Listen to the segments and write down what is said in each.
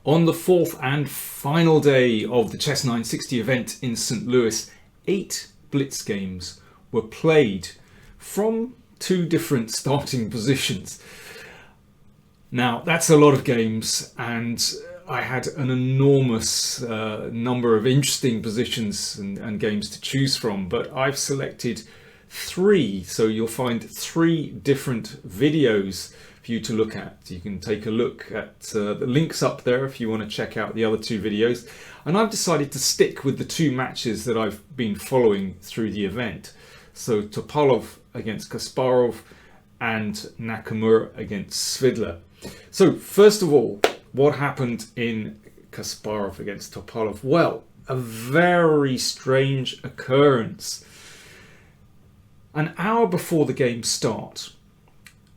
On the fourth and final day of the Chess 960 event in St. Louis, 8 Blitz games were played from 2 different starting positions. Now, that's a lot of games, and I had an enormous number of interesting positions and games to choose from, but I've selected 3, so you'll find 3 different videos for you to look at. You can take a look at the links up there if you want to check out the other 2 videos. And I've decided to stick with the 2 matches that I've been following through the event. So Topalov against Kasparov and Nakamura against Svidler. So first of all, what happened in Kasparov against Topalov? Well, a very strange occurrence. An hour before the game starts,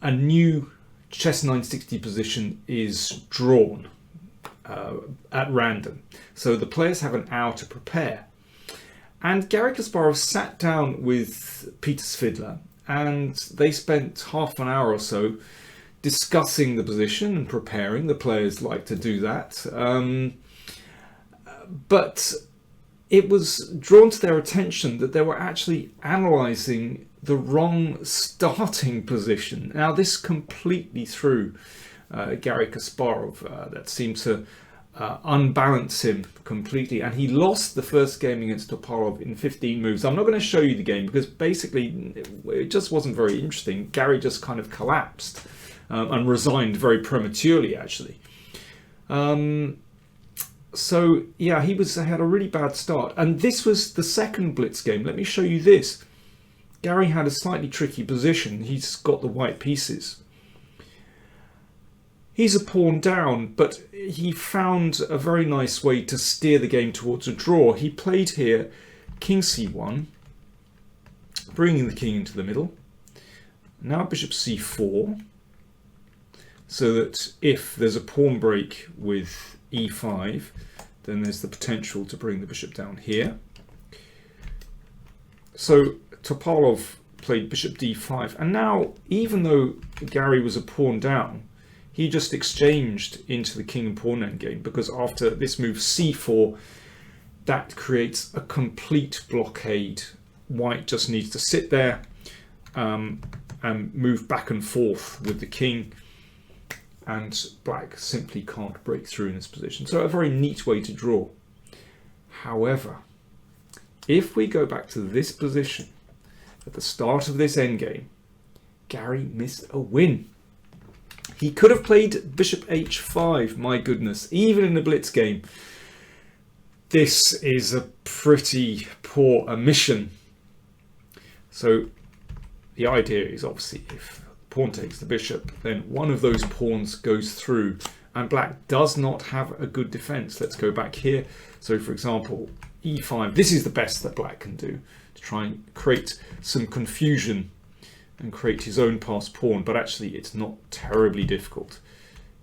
a new Chess 960 position is drawn at random. So the players have an hour to prepare. And Garry Kasparov sat down with Peter Svidler and they spent half an hour or so discussing the position and preparing. The players like to do that. But it was drawn to their attention that they were actually analysing the wrong starting position. Now, this completely threw Garry Kasparov. That seemed to unbalance him completely, and he lost the first game against Topalov in 15 moves. I'm not going to show you the game because basically it just wasn't very interesting. Garry just kind of collapsed and resigned very prematurely, actually. So yeah, he had a really bad start, and this was the second Blitz game. Let me show you this. Garry had a slightly tricky position. He's got the white pieces. He's a pawn down, but he found a very nice way to steer the game towards a draw. He played here king c1, bringing the king into the middle. Now bishop c4, so that if there's a pawn break with e5, then there's the potential to bring the bishop down here. So Topalov played bishop d5, and now, even though Garry was a pawn down, he just exchanged into the king and pawn endgame, because after this move c4, that creates a complete blockade. White just needs to sit there and move back and forth with the king, and black simply can't break through in this position. So a very neat way to draw. However, if we go back to this position at the start of this endgame, Garry missed a win. He could have played bishop h5, my goodness, even in a Blitz game. This is a pretty poor omission. So the idea is, obviously, if pawn takes the bishop, then one of those pawns goes through, and black does not have a good defense. Let's go back here. So for example, e5, this is the best that black can do to try and create some confusion and create his own passed pawn, but actually it's not terribly difficult.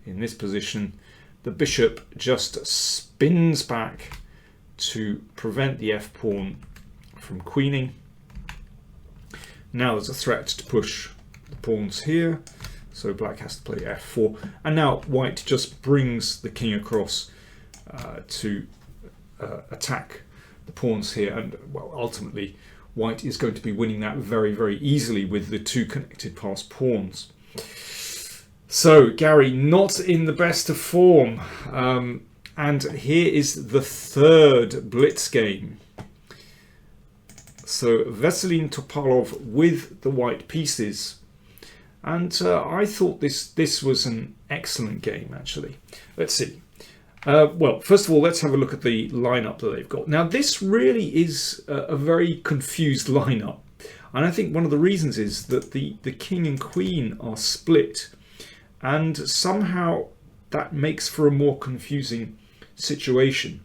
In this position, the bishop just spins back to prevent the f pawn from queening. Now there's a threat to push the pawns here, so black has to play f4, and now white just brings the king across to attack the pawns here, and well, ultimately white is going to be winning that very, very easily with the 2 connected passed pawns. So Garry not in the best of form, and here is the 3rd Blitz game. So Veselin Topalov with the white pieces. And I thought this was an excellent game, actually. Let's see. Well, first of all, let's have a look at the lineup that they've got. Now, this really is a very confused lineup. And I think one of the reasons is that the king and queen are split. And somehow that makes for a more confusing situation.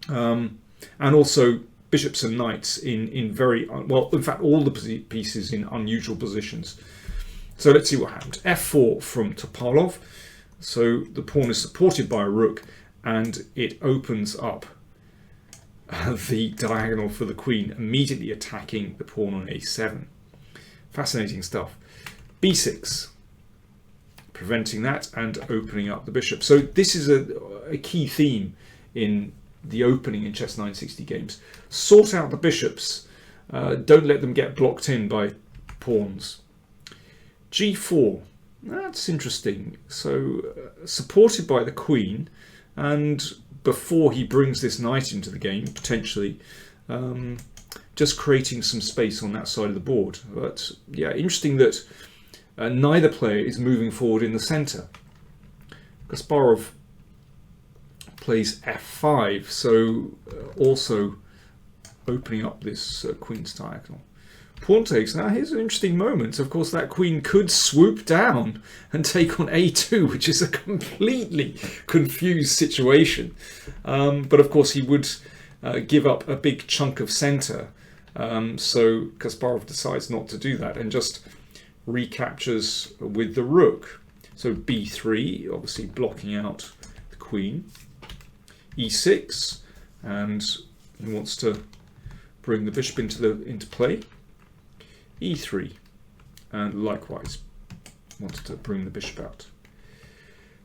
And also bishops and knights in very, well, in fact, all the pieces in unusual positions. So let's see what happens. f4 from Topalov. So the pawn is supported by a rook, and it opens up the diagonal for the queen, immediately attacking the pawn on a7. Fascinating stuff. b6, preventing that and opening up the bishop. So this is a key theme in the opening in Chess 960 games. Sort out the bishops. Don't let them get blocked in by pawns. G4. That's interesting. So supported by the queen, and before he brings this knight into the game, potentially just creating some space on that side of the board. But yeah, interesting that neither player is moving forward in the center. Kasparov plays f5, so also opening up this queen's diagonal. Pawn takes. Now here's an interesting moment. Of course, that queen could swoop down and take on a2, which is a completely confused situation. But of course, he would give up a big chunk of center. So Kasparov decides not to do that and just recaptures with the rook. So b3, obviously blocking out the queen. e6, and he wants to bring the bishop into play. e3, and likewise wants to bring the bishop out.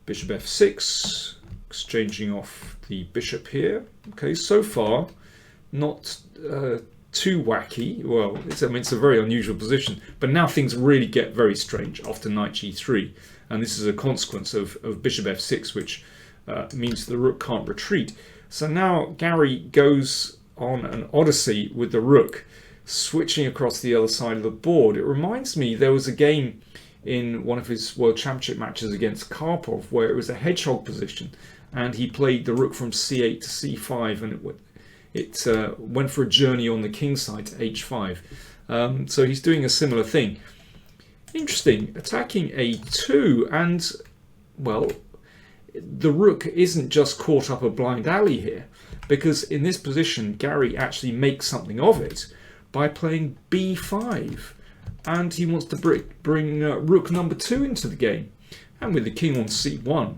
Bishop f6, exchanging off the bishop here. Okay, so far not too wacky. Well, it's a very unusual position, but now things really get very strange after knight g3, and this is a consequence of bishop f6, which means the rook can't retreat. So now Gary goes on an odyssey with the rook, switching across the other side of the board. It reminds me, there was a game in one of his World Championship matches against Karpov where it was a hedgehog position, and he played the rook from c8 to c5, and it went for a journey on the king side to h5. So he's doing a similar thing. Interesting, attacking a2, and well, the rook isn't just caught up a blind alley here, because in this position Gary actually makes something of it by playing b5, and he wants to bring rook number 2 into the game. And with the king on c1,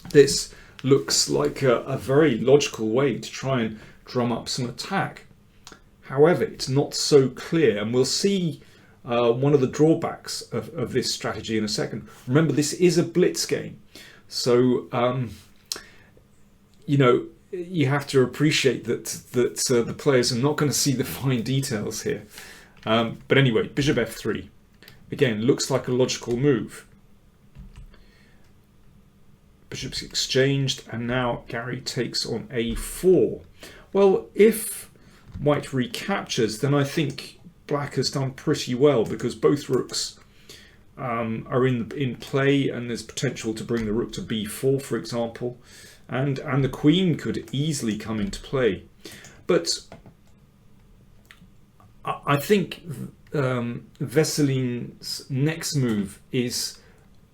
this looks like a very logical way to try and drum up some attack. However, it's not so clear, and we'll see one of the drawbacks of this strategy in a second. Remember, this is a blitz game, so you know, you have to appreciate that the players are not going to see the fine details here. But anyway, bishop f3, again, looks like a logical move. Bishops exchanged, and now Gary takes on a4. Well, if white recaptures, then I think black has done pretty well, because both rooks are in play, and there's potential to bring the rook to b4, for example, and the queen could easily come into play. But I think Veselin's next move is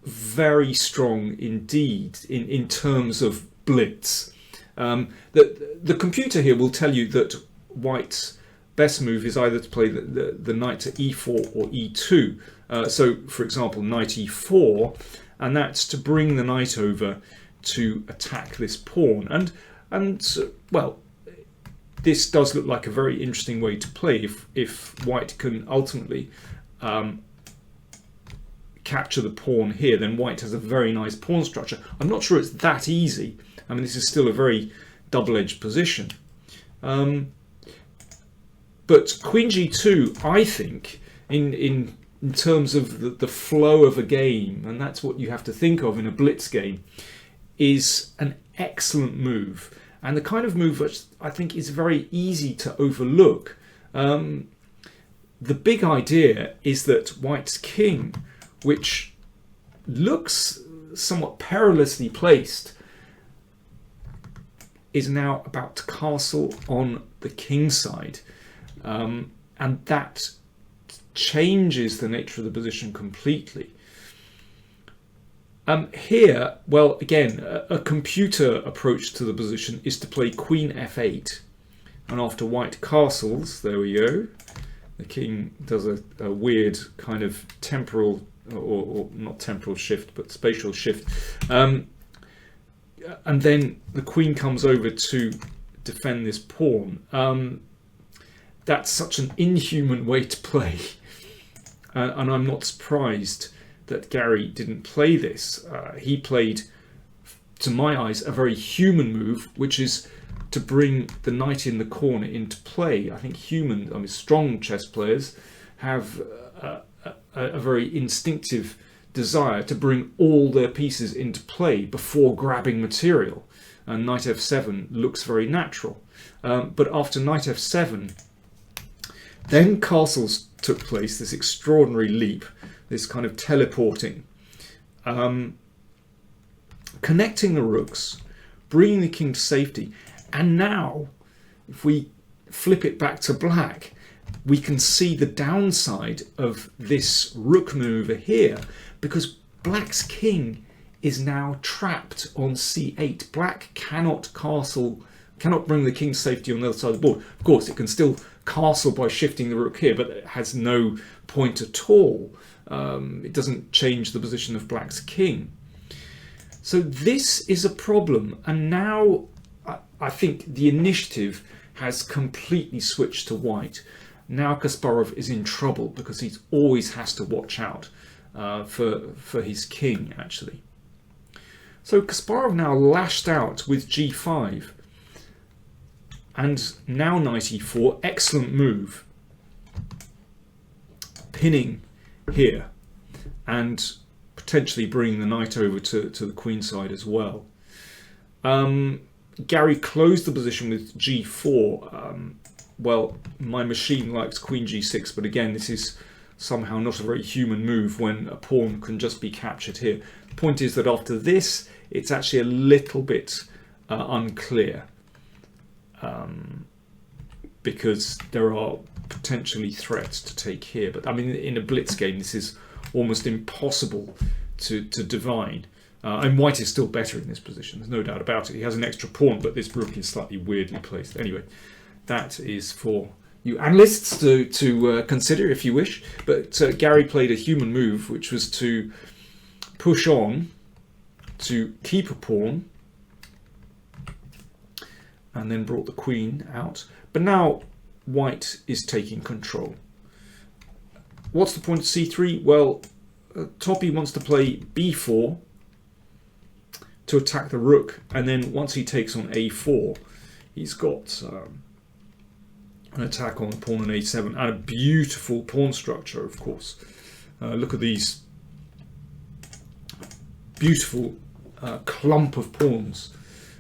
very strong indeed in terms of blitz. The computer here will tell you that white's best move is either to play the knight to e4 or e2. So, for example, knight e4, and that's to bring the knight over to attack this pawn. And well, this does look like a very interesting way to play if white can ultimately capture the pawn here. Then white has a very nice pawn structure. I'm not sure it's that easy. I mean, this is still a very double-edged position. But queen g2, I think, in terms of the flow of a game, and that's what you have to think of in a blitz game, is an excellent move, and the kind of move which I think is very easy to overlook. The big idea is that white's king, which looks somewhat perilously placed, is now about to castle on the king side, and that changes the nature of the position completely. Here, well, again, a computer approach to the position is to play queen f8, and after white castles, there we go, the king does a weird kind of temporal, or not temporal shift, but spatial shift, and then the queen comes over to defend this pawn. That's such an inhuman way to play, and I'm not surprised that Gary didn't play this. He played to my eyes, a very human move, which is to bring the knight in the corner into play. I think strong chess players have a very instinctive desire to bring all their pieces into play before grabbing material. And knight f7 looks very natural. But after knight f7, then castles took place, this extraordinary leap, this kind of teleporting, connecting the rooks, bringing the king to safety. And now, if we flip it back to black, we can see the downside of this rook maneuver here, because black's king is now trapped on c8. Black cannot bring the king to safety on the other side of the board. Of course, it can still castle by shifting the rook here, but it has no point at all. It doesn't change the position of black's king. So this is a problem, and now I think the initiative has completely switched to white. Now Kasparov is in trouble because he always has to watch out for his king, actually. So Kasparov now lashed out with g5, and now knight e4, excellent move, pinning here and potentially bringing the knight over to the queen side as well. Gary closed the position with g4. Well, my machine likes queen g6, but again, this is somehow not a very human move when a pawn can just be captured here. The point is that after this, it's actually a little bit unclear, because there are potentially threats to take here. But I mean, in a blitz game, this is almost impossible to divine. And white is still better in this position, there's no doubt about it. He has an extra pawn, but this rook is slightly weirdly placed. Anyway, that is for you analysts to consider if you wish. But Gary played a human move, which was to push on to keep a pawn, and then brought the queen out. But now white is taking control. What's the point of c3? Well, Toppy wants to play b4 to attack the rook, and then once he takes on a4, he's got an attack on the pawn on a7, and a beautiful pawn structure, of course. Look at these beautiful clump of pawns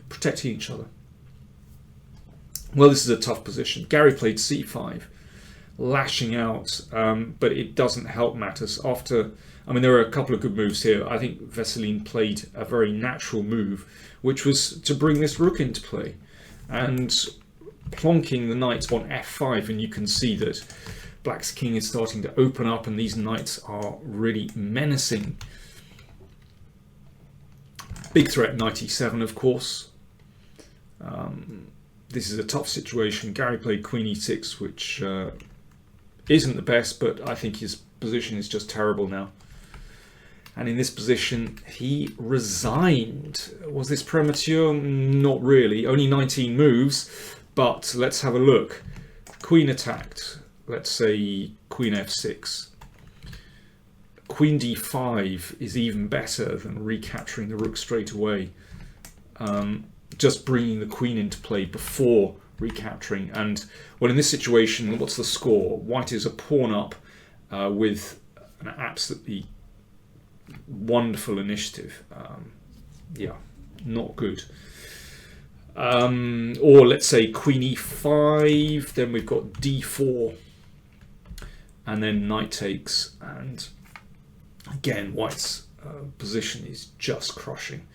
protecting each other. Well, this is a tough position. Gary played c5, lashing out, but it doesn't help matters. There are a couple of good moves here. I think Veselin played a very natural move, which was to bring this rook into play and plonking the knight on f5, and you can see that black's king is starting to open up, and these knights are really menacing. Big threat, knight e7, of course. This is a tough situation. Gary played queen e6, which isn't the best, but I think his position is just terrible now. And in this position, he resigned. Was this premature? Not really. Only 19 moves, but let's have a look. Queen attacked. Let's say queen f6. Queen d5 is even better than recapturing the rook straight away. Just bringing the queen into play before recapturing. And, well, in this situation, what's the score? White is a pawn up with an absolutely wonderful initiative. Yeah, not good. Or let's say queen e5, then we've got d4, and then knight takes, and again white's position is just crushing.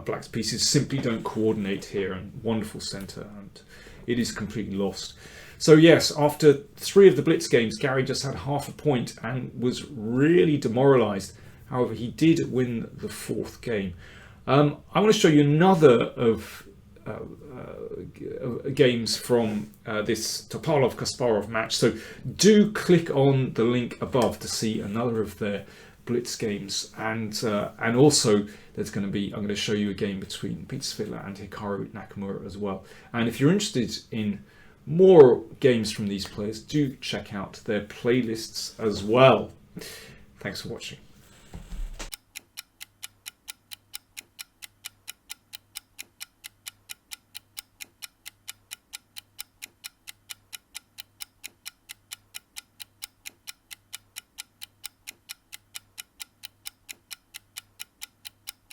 Black's pieces simply don't coordinate here, and wonderful center, and it is completely lost. So yes, after 3 of the blitz games, Gary just had half a point and was really demoralized. However, he did win the 4th game. I want to show you another of games from this Topalov Kasparov match. So do click on the link above to see another of their blitz games, and also there's going to be, I'm going to show you a game between Peter Svitler and Hikaru Nakamura as well. And if you're interested in more games from these players, do check out their playlists as well. Thanks for watching.